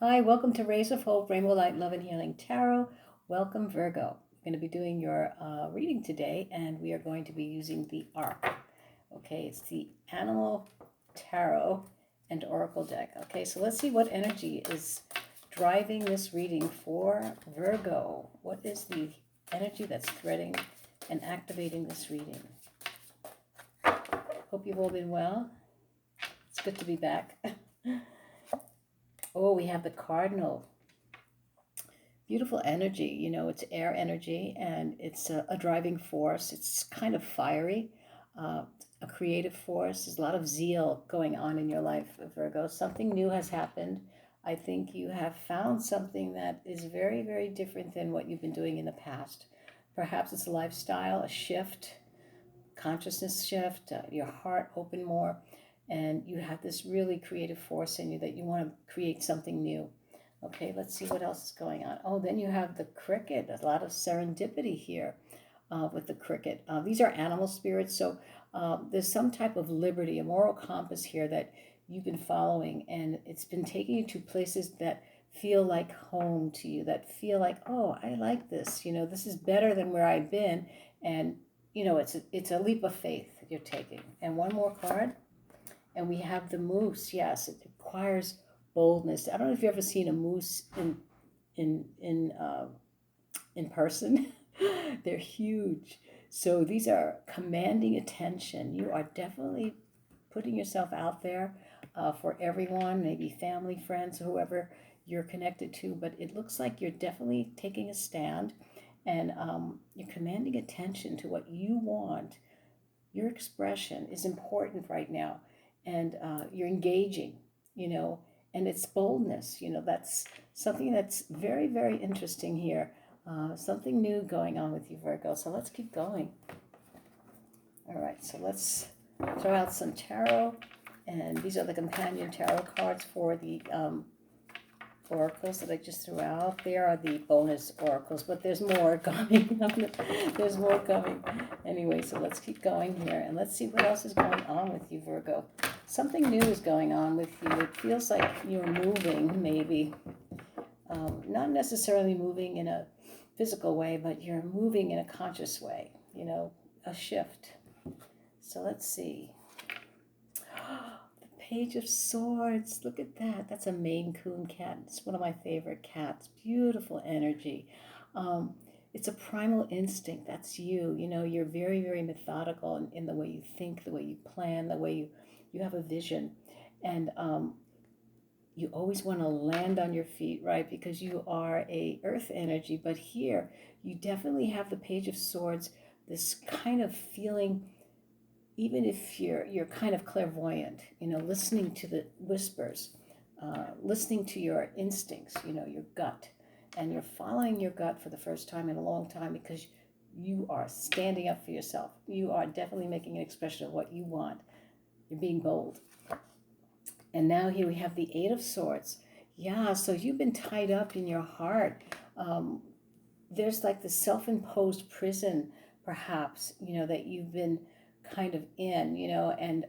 Hi, welcome to Rays of Hope, Rainbow Light, Love and Healing Tarot. Welcome, Virgo. We're going to be doing your reading today, and we are going to be using the Arc. Okay, it's the Animal Tarot and Oracle deck. Okay, so let's see what energy is driving this reading for Virgo. What is the energy that's threading and activating this reading? Hope you've all been well. It's good to be back. Oh, we have the Cardinal. Beautiful energy. It's air energy, and it's a driving force. It's kind of fiery, uh, a creative force. There's a lot of zeal going on in your life, Virgo. Something new has happened. I think you have found something that is very, very different than what you've been doing in the past. Perhaps it's a lifestyle, a shift, consciousness shift, your heart open more, and you have this really creative force in you that you want to create something new. Okay, let's see what else is going on. Oh, then you have the cricket. A lot of serendipity here with the cricket. These are animal spirits, so there's some type of liberty, a moral compass here that you've been following, and it's been taking you to places that feel like home to you, that feel like, oh, I like this. This is better than where I've been, and it's a leap of faith you're taking. And one more card, and we have the moose. Yes, it requires boldness. I don't know if you've ever seen a moose in in uh, in person. They're huge. So these are commanding attention. You are definitely putting yourself out there for everyone, maybe family, friends, whoever you're connected to. But it looks like you're definitely taking a stand, and you're commanding attention to what you want. Your expression is important right now, and you're engaging, you know, and it's boldness. That's something that's very, very interesting here. Something new going on with you, Virgo. So let's keep going. All right, so let's throw out some tarot, and these are the companion tarot cards for the oracles that I just threw out. There are the bonus oracles, but there's more coming. There's more coming. Anyway, so let's keep going here, and let's see what else is going on with you, Virgo. Something new is going on with you. It feels like you're moving, maybe. Not necessarily moving in a physical way, but you're moving in a conscious way, a shift. So let's see. The Page of Swords. Look at that. That's a Maine Coon cat. It's one of my favorite cats. Beautiful energy. Um, it's a primal instinct. That's you. You're very, very methodical in the way you think, the way you plan, the way you have a vision. And you always want to land on your feet, right? Because you are a earth energy. But here, you definitely have the Page of Swords, this kind of feeling, even if you're kind of clairvoyant, listening to the whispers, listening to your instincts, your gut, and you're following your gut for the first time in a long time because you are standing up for yourself. You are definitely making an expression of what you want. You're being bold. And now here we have the Eight of Swords. Yeah, so you've been tied up in your heart. There's like the self-imposed prison, perhaps, that you've been kind of in, and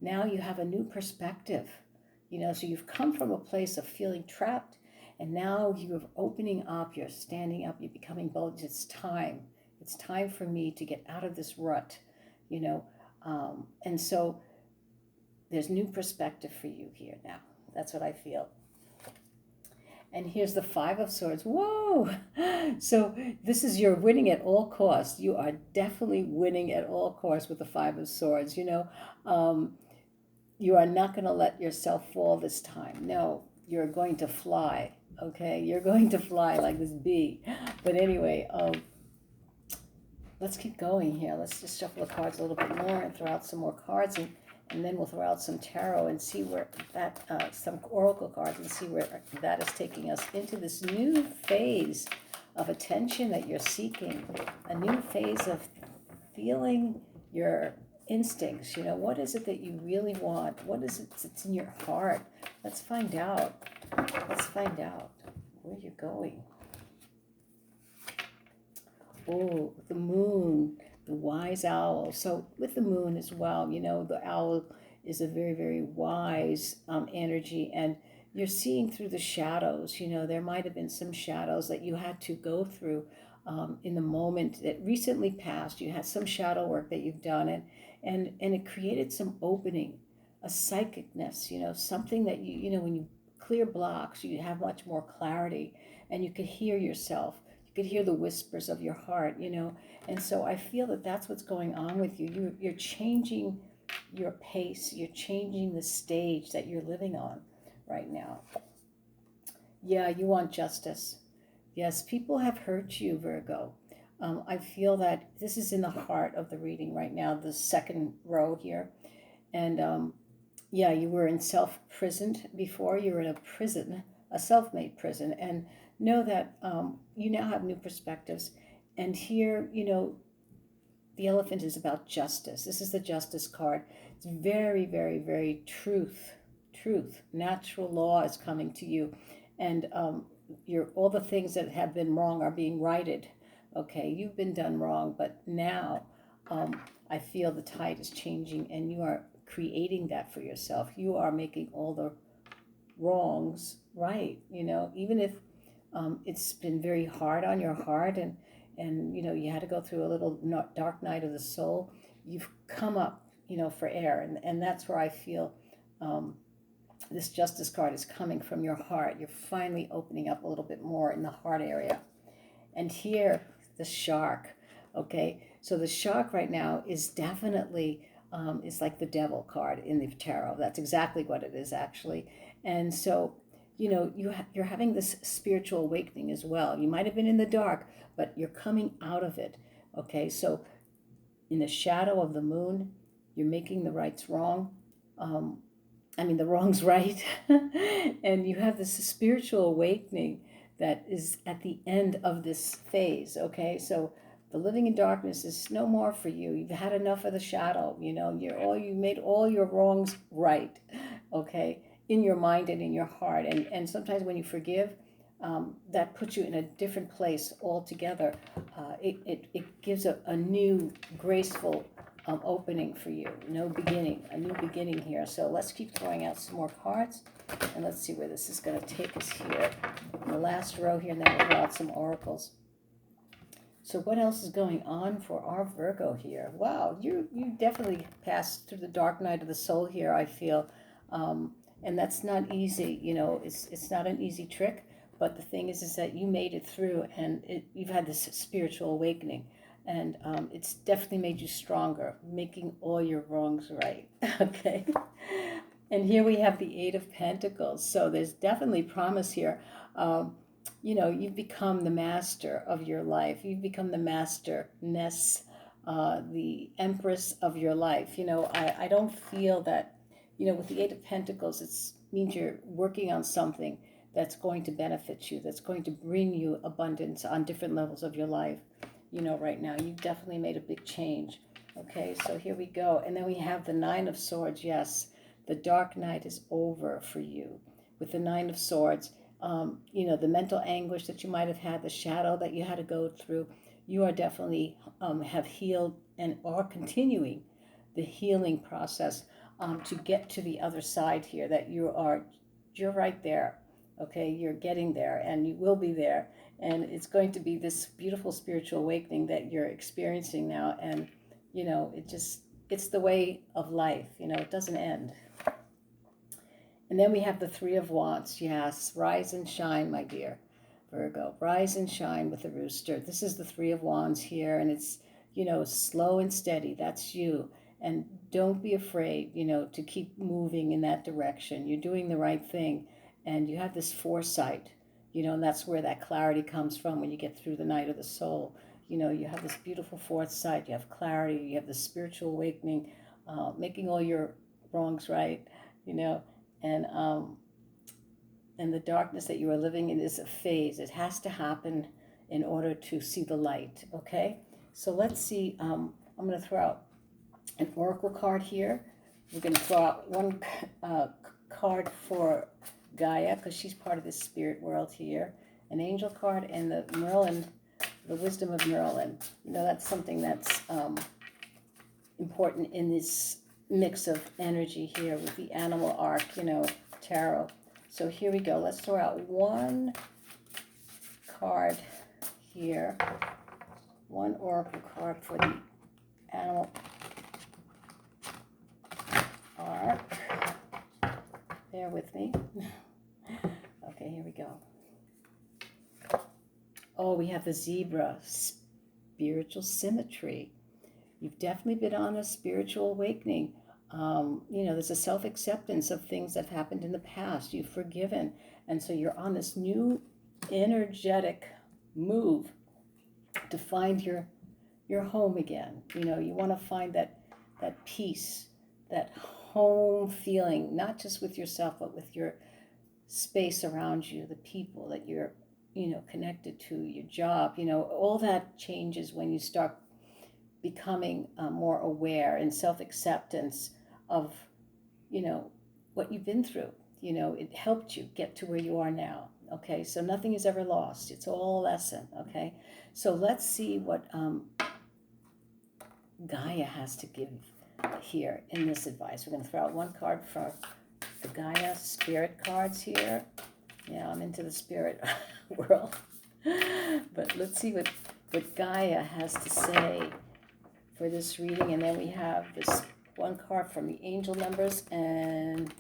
now you have a new perspective, so you've come from a place of feeling trapped, and now you're opening up, you're standing up, you're becoming bold. It's time. It's time for me to get out of this rut, and so there's new perspective for you here now. That's what I feel. And here's the Five of Swords. Whoa! So this is your winning at all costs. You are definitely winning at all costs with the Five of Swords. You are not going to let yourself fall this time. No, you're going to fly. Okay, you're going to fly like this bee. But anyway, let's keep going here. Let's just shuffle the cards a little bit more and throw out some more cards, and then we'll throw out some tarot and see where that, some oracle cards, and see where that is taking us into this new phase of attention that you're seeking, a new phase of feeling your instincts. What is it that you really want? What is it that's in your heart? Let's find out. Let's find out where you're going. Oh, the moon, the wise owl. So with the moon as well, the owl is a very, very wise energy, and you're seeing through the shadows. There might have been some shadows that you had to go through in the moment that recently passed. You had some shadow work that you've done, and it created some opening, a psychicness, something that when you clear blocks, you have much more clarity, and you could hear yourself. You could hear the whispers of your heart, and so I feel that that's what's going on with you. You're changing your pace. You're changing the stage that you're living on right now. Yeah, you want justice. Yes, people have hurt you, Virgo. I feel that this is in the heart of the reading right now, the second row here. And yeah, you were in self-prisoned before. You were in a prison, a self-made prison. And know that you now have new perspectives. And here, the elephant is about justice. This is the justice card. It's very, very, very truth. Natural law is coming to you. And all the things that have been wrong are being righted. Okay, you've been done wrong, but now I feel the tide is changing, and you are creating that for yourself. You are making all the wrongs right. Even if it's been very hard on your heart, and you had to go through a little dark night of the soul. You've come up, for air, and that's where I feel. This justice card is coming from your heart. You're finally opening up a little bit more in the heart area. And here, the shark. Okay, so the shark right now is definitely is like the devil card in the tarot. That's exactly what it is, actually. And so, you're having this spiritual awakening as well. You might have been in the dark, but you're coming out of it. Okay, so in the shadow of the moon, you're making the rights wrong. The wrong's right. And you have this spiritual awakening that is at the end of this phase. Okay, so the living in darkness is no more for you. You've had enough of the shadow. You made all your wrongs right. Okay, in your mind and in your heart. And sometimes when you forgive, that puts you in a different place altogether. It gives a new graceful opening for you. A new beginning here. So let's keep throwing out some more cards, and let's see where this is going to take us here. In the last row here, and then we'll throw out some oracles. So what else is going on for our Virgo here? Wow, you definitely passed through the dark night of the soul here, I feel. And that's not easy, it's not an easy trick, but the thing is that you made it through, and you've had this spiritual awakening. And it's definitely made you stronger, making all your wrongs right. Okay. And here we have the Eight of Pentacles. So there's definitely promise here. You've become the master of your life. You've become the masterness, the empress of your life. I don't feel that, with the Eight of Pentacles, it means you're working on something that's going to benefit you, that's going to bring you abundance on different levels of your life. Right now, you've definitely made a big change. Okay, so here we go. And then we have the Nine of Swords. Yes, the dark night is over for you. With the Nine of Swords, the mental anguish that you might have had, the shadow that you had to go through, you are definitely have healed and are continuing the healing process to get to the other side here, that you're right there. Okay, you're getting there, and you will be there. And it's going to be this beautiful spiritual awakening that you're experiencing now. And, it's the way of life. It doesn't end. And then we have the Three of Wands. Yes, rise and shine, my dear Virgo. Rise and shine with the rooster. This is the Three of Wands here, and it's, slow and steady. That's you. And don't be afraid, to keep moving in that direction. You're doing the right thing, and you have this foresight, and that's where that clarity comes from when you get through the night of the soul. You have this beautiful foresight, you have clarity, you have the spiritual awakening, making all your wrongs right, and the darkness that you are living in is a phase. It has to happen in order to see the light. Okay, so let's see. I'm going to throw out an oracle card here. We're going to throw out one card for Gaia, because she's part of this spirit world here. An angel card, and the Merlin, the wisdom of Merlin. That's something that's important in this mix of energy here with the animal arc, tarot. So here we go. Let's throw out one card here. One oracle card for the animal arc. Bear with me. Okay, here we go. Oh, we have the zebra, spiritual symmetry. You've definitely been on a spiritual awakening. There's a self-acceptance of things that happened in the past. You've forgiven. And so you're on this new energetic move to find your home again. You want to find that peace, that home feeling, not just with yourself, but with your space around you, the people that you're, connected to, your job. All that changes when you start becoming more aware and self-acceptance of, what you've been through. It helped you get to where you are now. Okay, so nothing is ever lost. It's all a lesson. Okay, so let's see what Gaia has to give here in this advice. We're going to throw out one card for the Gaia spirit cards here. Yeah, I'm into the spirit world. But let's see what Gaia has to say for this reading. And then we have this one card from the angel numbers and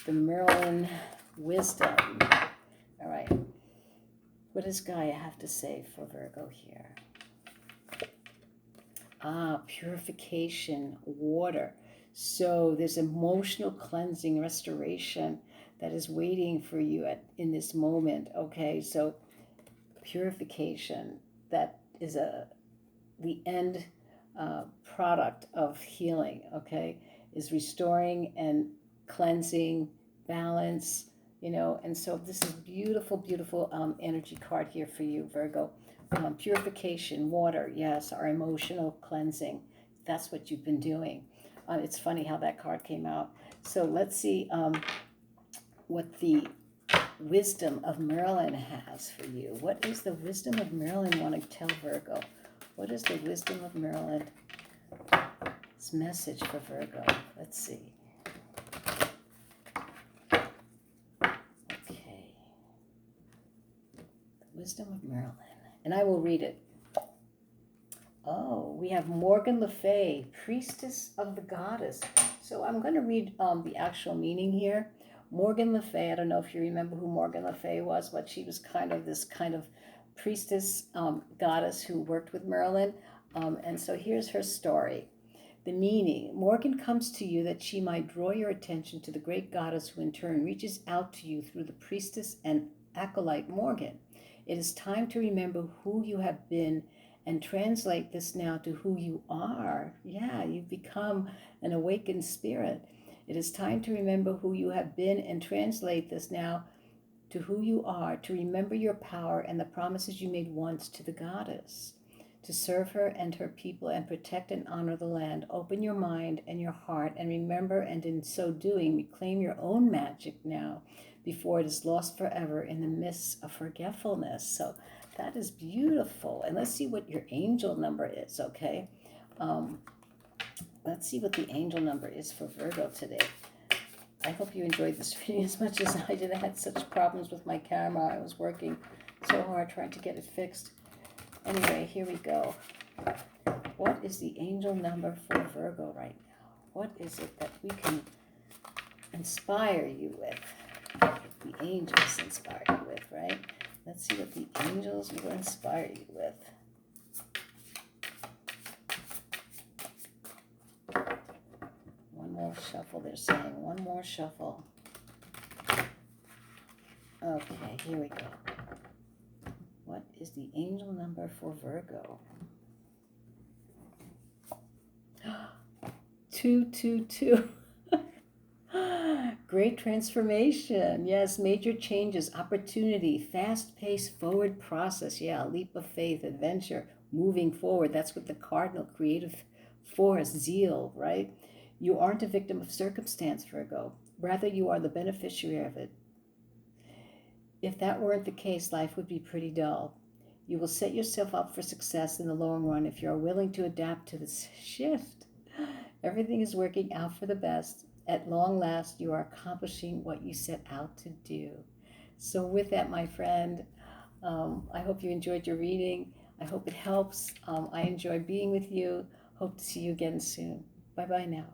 the Merlin wisdom. All right. What does Gaia have to say for Virgo here? Purification, water. So there's emotional cleansing, restoration that is waiting for you in this moment. Okay, so purification, that is the end product of healing. Okay, is restoring and cleansing, balance. And so this is beautiful, beautiful energy card here for you, Virgo. Purification, water, yes, our emotional cleansing. That's what you've been doing. It's funny how that card came out. So let's see what the wisdom of Merlin has for you. What is the wisdom of Merlin want to tell Virgo? What is the wisdom of Merlin's message for Virgo? Let's see. Okay. The wisdom of Merlin. And I will read it. Oh, we have Morgan Le Fay, priestess of the goddess. So I'm going to read the actual meaning here. Morgan Le Fay, I don't know if you remember who Morgan Le Fay was, but she was kind of this kind of priestess goddess who worked with Merlin. And so here's her story. The meaning: Morgan comes to you that she might draw your attention to the great goddess who in turn reaches out to you through the priestess and acolyte Morgan. It is time to remember who you have been and translate this now to who you are. Yeah, you've become an awakened spirit. It is time to remember who you have been and translate this now to who you are, to remember your power and the promises you made once to the goddess, to serve her and her people and protect and honor the land. Open your mind and your heart and remember, and in so doing, reclaim your own magic now before it is lost forever in the mists of forgetfulness. So that is beautiful. And let's see what your angel number is, okay? Let's see what the angel number is for Virgo today. I hope you enjoyed this reading as much as I did. I had such problems with my camera. I was working so hard trying to get it fixed. Anyway, here we go. What is the angel number for Virgo right now? What is it that we can inspire you with? The angels inspire you with, right? Let's see what the angels will inspire you with. One more shuffle, they're saying. One more shuffle. Okay, here we go. What is the angel number for Virgo? 222. Great transformation. Yes, major changes, opportunity, fast-paced forward process. Yeah, leap of faith, adventure, moving forward. That's what the cardinal creative force, zeal, right? You aren't a victim of circumstance, Virgo. Rather, you are the beneficiary of it. If that weren't the case, life would be pretty dull. You will set yourself up for success in the long run if you are willing to adapt to this shift. Everything is working out for the best. at long last, you are accomplishing what you set out to do. So with that, my friend, I hope you enjoyed your reading. I hope it helps. I enjoy being with you. Hope to see you again soon. Bye-bye now.